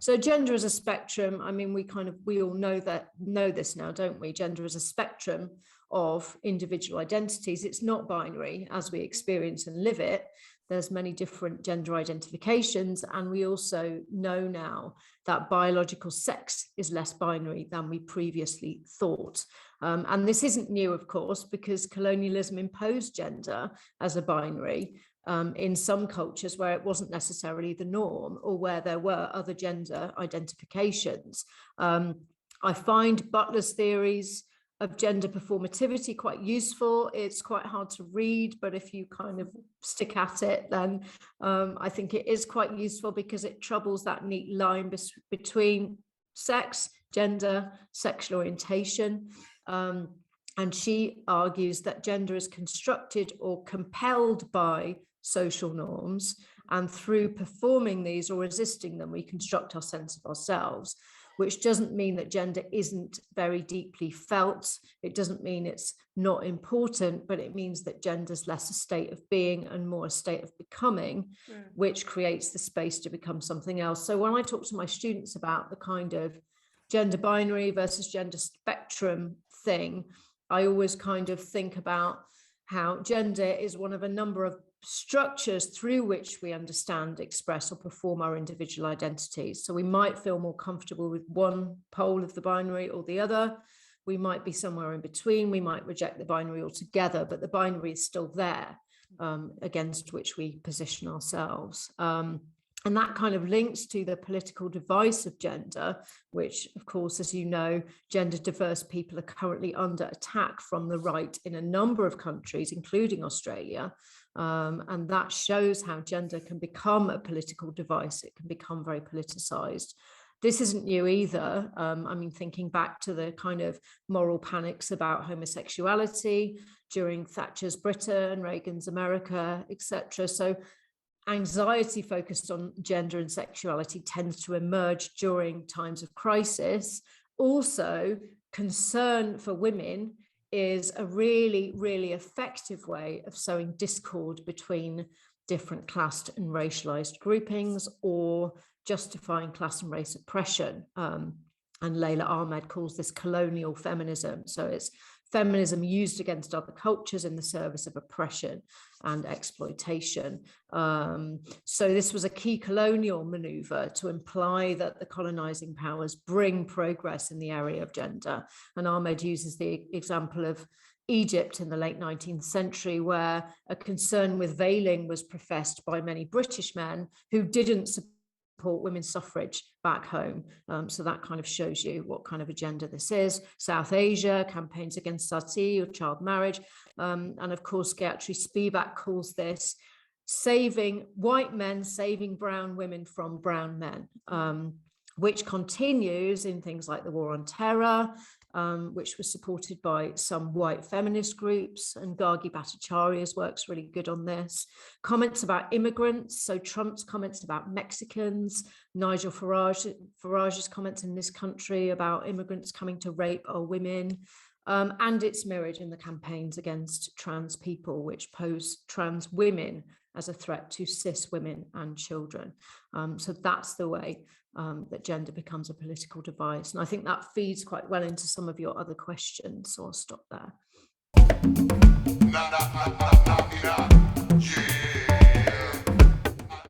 So gender as a spectrum, I mean, we all know this now, don't we? Gender as a spectrum of individual identities. It's not binary as we experience and live it. There's many different gender identifications, and we also know now that biological sex is less binary than we previously thought. And this isn't new, of course, because colonialism imposed gender as a binary in some cultures where it wasn't necessarily the norm, or where there were other gender identifications. I find Butler's theories of gender performativity quite useful. It's quite hard to read, but if you kind of stick at it, then I think it is quite useful, because it troubles that neat line between sex, gender, sexual orientation. And she argues that gender is constructed or compelled by social norms, and through performing these or resisting them, we construct our sense of ourselves, which doesn't mean that gender isn't very deeply felt. It doesn't mean it's not important, but it means that gender is less a state of being and more a state of becoming, which creates the space to become something else. So when I talk to my students about the kind of gender binary versus gender spectrum thing, I always kind of think about how gender is one of a number of structures through which we understand, express, or perform our individual identities. So we might feel more comfortable with one pole of the binary or the other. We might be somewhere in between. We might reject the binary altogether, but the binary is still there, against which we position ourselves. And that kind of links to the political device of gender, which, of course, as you know, gender diverse people are currently under attack from the right in a number of countries, including Australia. And that shows how gender can become a political device. It can become very politicized. This isn't new either. I mean, thinking back to the kind of moral panics about homosexuality during Thatcher's Britain, Reagan's America, etc. So anxiety focused on gender and sexuality tends to emerge during times of crisis. Also, concern for women is a really, really effective way of sowing discord between different class and racialized groupings, or justifying class and race oppression. And Layla Ahmed calls this colonial feminism. So it's feminism used against other cultures in the service of oppression and exploitation. So this was a key colonial maneuver to imply that the colonizing powers bring progress in the area of gender. And Ahmed uses the example of Egypt in the late 19th century, where a concern with veiling was professed by many British men who didn't support women's suffrage back home. So that kind of shows you what kind of agenda this is. South Asia, campaigns against sati or child marriage. And of course, Gayatri Spivak calls this saving white men, saving brown women from brown men, which continues in things like the War on Terror, which was supported by some white feminist groups, and Gargi Bhattacharya's work's really good on this. Comments about immigrants, so Trump's comments about Mexicans, Nigel Farage's comments in this country about immigrants coming to rape our women, and it's mirrored in the campaigns against trans people, which pose trans women as a threat to cis women and children. So that's the way that gender becomes a political device. And I think that feeds quite well into some of your other questions, so I'll stop there.